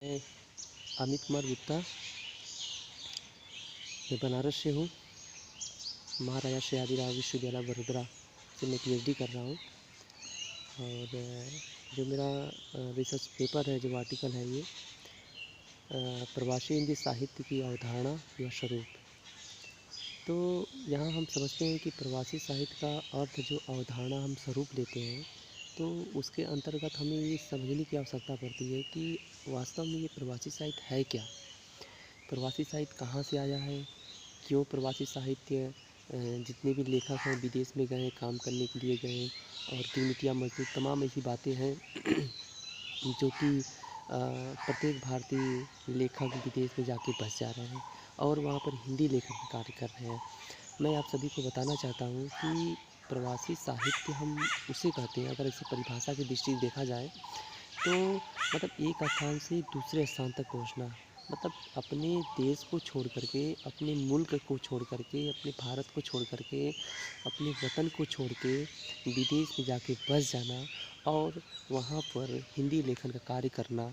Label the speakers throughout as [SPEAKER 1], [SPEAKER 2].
[SPEAKER 1] मैं अमित कुमार गुप्ता, मैं बनारस से हूँ। महाराजा सयाजीराव विश्वविद्यालय वडोदरा से मैं पीएचडी कर रहा हूँ। और जो मेरा रिसर्च पेपर है, जो आर्टिकल है, ये प्रवासी हिंदी साहित्य की अवधारणा या स्वरूप। तो यहाँ हम समझते हैं कि प्रवासी साहित्य का अर्थ जो अवधारणा हम स्वरूप लेते हैं, तो उसके अंतर्गत हमें ये समझने की आवश्यकता पड़ती है कि वास्तव में ये प्रवासी साहित्य है क्या। प्रवासी साहित्य कहाँ से आया है, क्यों प्रवासी साहित्य, जितने भी लेखक हैं विदेश में गए, काम करने के लिए गए, और गिरमिटिया मजदूर, तमाम ऐसी बातें हैं जो कि प्रत्येक भारतीय लेखक विदेश में जाके बस जा रहे हैं और वहाँ पर हिंदी लेखन का कार्य कर रहे हैं। मैं आप सभी को बताना चाहता हूँ कि प्रवासी साहित्य हम उसे कहते हैं, अगर इसे परिभाषा की दृष्टि से देखा जाए तो मतलब एक स्थान से दूसरे स्थान तक पहुंचना, मतलब अपने देश को छोड़ करके, अपने मुल्क को छोड़ करके, अपने भारत को छोड़ करके, अपने वतन को छोड़ के विदेश में जाके बस जाना और वहाँ पर हिंदी लेखन का कार्य करना,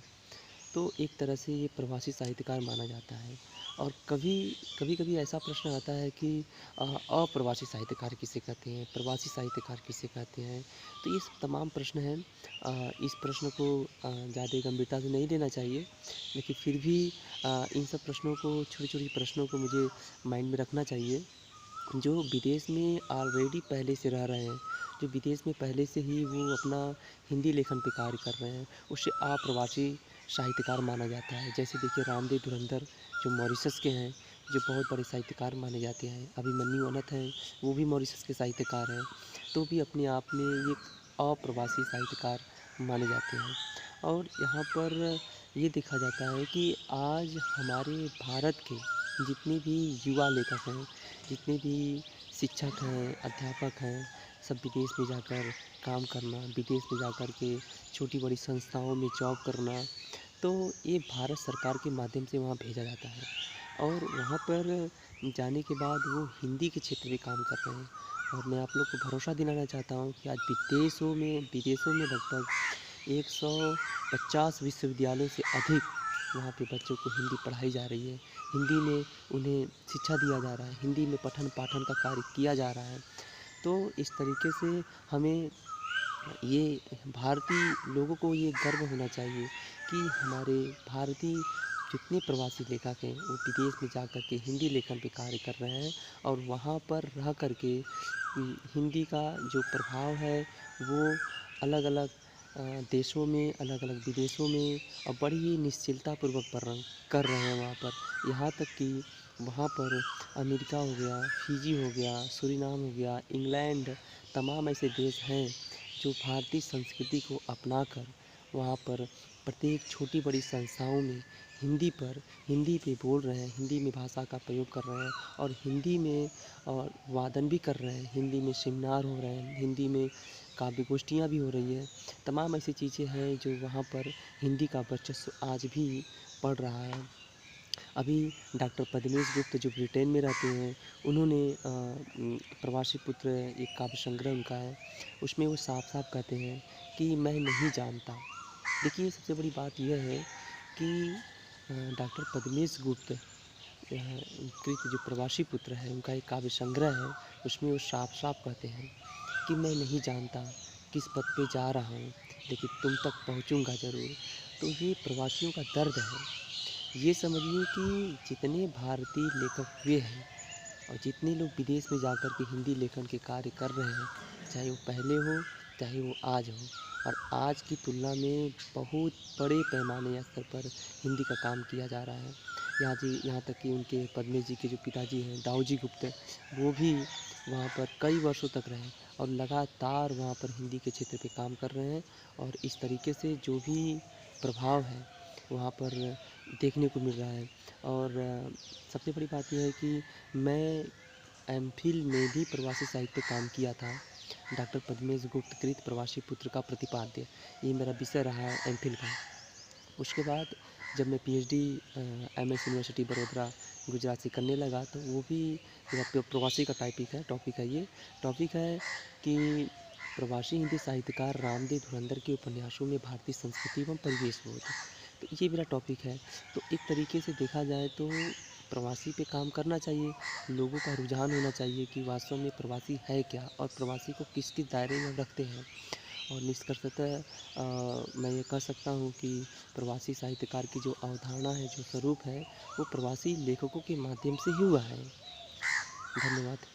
[SPEAKER 1] तो एक तरह से ये प्रवासी साहित्यकार माना जाता है। और कभी कभी ऐसा प्रश्न आता है कि अप्रवासी साहित्यकार किसे कहते हैं, प्रवासी साहित्यकार किसे कहते हैं। तो ये सब तमाम प्रश्न हैं। इस प्रश्न को ज़्यादा गंभीरता से नहीं लेना चाहिए, लेकिन फिर भी इन सब प्रश्नों को, छोटी छोटी प्रश्नों को मुझे माइंड में रखना चाहिए। जो विदेश में ऑलरेडी पहले से रह रहे हैं, जो विदेश में पहले से ही वो अपना हिंदी लेखन पे कार्य कर रहे हैं, उसे अप्रवासी साहित्यकार माना जाता है। जैसे देखिए रामदेव धुरंधर जो मॉरिशस के हैं, जो बहुत बड़े साहित्यकार माने जाते हैं। अभिमन्यु अनंत हैं, वो भी मॉरिशस के साहित्यकार हैं, तो भी अपने आप में ये अप्रवासी साहित्यकार माने जाते हैं। और यहाँ पर ये देखा जाता है कि आज हमारे भारत के जितने भी युवा लेखक हैं, जितने भी शिक्षक हैं, अध्यापक हैं, सब विदेश में जाकर काम करना, विदेश में जाकर के छोटी बड़ी संस्थाओं में जॉब करना, तो ये भारत सरकार के माध्यम से वहाँ भेजा जाता है। और वहाँ पर जाने के बाद वो हिंदी के क्षेत्र में काम कर रहे हैं। और मैं आप लोग को भरोसा दिलाना चाहता हूँ कि आज विदेशों में लगभग 150 विश्वविद्यालयों से अधिक वहाँ पे बच्चों को हिंदी पढ़ाई जा रही है। हिंदी में उन्हें शिक्षा दिया जा रहा है, हिंदी में पठन पाठन का कार्य किया जा रहा है। तो इस तरीके से हमें ये भारतीय लोगों को ये गर्व होना चाहिए कि हमारे भारतीय जितने प्रवासी लेखक हैं वो विदेश में जा कर के हिंदी लेखन पे कार्य कर रहे हैं। और वहाँ पर रह कर के हिंदी का जो प्रभाव है वो अलग अलग देशों में, अलग अलग विदेशों में और बड़ी ही निश्चिलतापूर्वक कर रहे हैं वहाँ पर। यहाँ तक कि वहाँ पर अमेरिका हो गया, फिजी हो गया, सूरीनाम हो गया, इंग्लैंड, तमाम ऐसे देश हैं जो भारतीय संस्कृति को अपनाकर वहाँ पर प्रत्येक छोटी बड़ी संस्थाओं में हिंदी पे बोल रहे हैं, हिंदी में भाषा का प्रयोग कर रहे हैं और हिंदी में और वादन भी कर रहे हैं, हिंदी में सेमिनार हो रहे हैं, हिंदी में काव्य गोष्ठियाँ भी हो रही है। तमाम ऐसी चीज़ें हैं जो वहाँ पर हिंदी का वर्चस्व आज भी बढ़ रहा है। अभी डॉक्टर पद्मेश गुप्त जो ब्रिटेन में रहते हैं, उन्होंने प्रवासी पुत्र एक काव्य संग्रह उनका है, उसमें वो साफ साफ कहते हैं कि मैं नहीं जानता। देखिए सबसे बड़ी बात यह है कि डॉक्टर पद्मेश गुप्त कृत जो प्रवासी पुत्र है, उनका एक काव्य संग्रह है, उसमें वो साफ साफ कहते हैं कि मैं नहीं जानता किस पथ पे जा रहा हूँ, लेकिन तुम तक पहुँचूँगा ज़रूर। तो ये प्रवासियों का दर्द है। ये समझिए कि जितने भारतीय लेखक हुए हैं और जितने लोग विदेश में जाकर के हिंदी लेखन के कार्य कर रहे हैं, चाहे वो पहले हो, चाहे वो आज हो, और आज की तुलना में बहुत बड़े पैमाने या स्तर पर हिंदी का काम किया जा रहा है। यहाँ तक कि उनके पद्मेश जी के जो पिताजी हैं, दाऊजी गुप्त, वो भी वहाँ पर कई वर्षों तक रहे और लगातार वहाँ पर हिंदी के क्षेत्र पे काम कर रहे हैं। और इस तरीके से जो भी प्रभाव है वहाँ पर देखने को मिल रहा है। और सबसे बड़ी बात यह है कि मैं एमफिल में भी प्रवासी साहित्य पे काम किया था। डॉक्टर पद्मेश गुप्त कृत प्रवासी पुत्र का प्रतिपाद्य, ये मेरा विषय रहा है एमफिल का। उसके बाद जब मैं PhD MS university Baroda Gujarat से करने लगा, तो वो भी मेरा प्रवासी का टॉपिक है ये टॉपिक है कि प्रवासी हिंदी साहित्यकार रामदेव धुरंधर के उपन्यासों में भारतीय संस्कृति एवं परिवेश बोध। तो ये मेरा टॉपिक है। तो एक तरीके से देखा जाए तो प्रवासी पे काम करना चाहिए, लोगों का रुझान होना चाहिए कि वास्तव में प्रवासी है क्या और प्रवासी को किस किस दायरे में रखते हैं। और निष्कर्षतः मैं ये कह सकता हूँ कि प्रवासी साहित्यकार की जो अवधारणा है, जो स्वरूप है, वो प्रवासी लेखकों के माध्यम से ही हुआ है। धन्यवाद।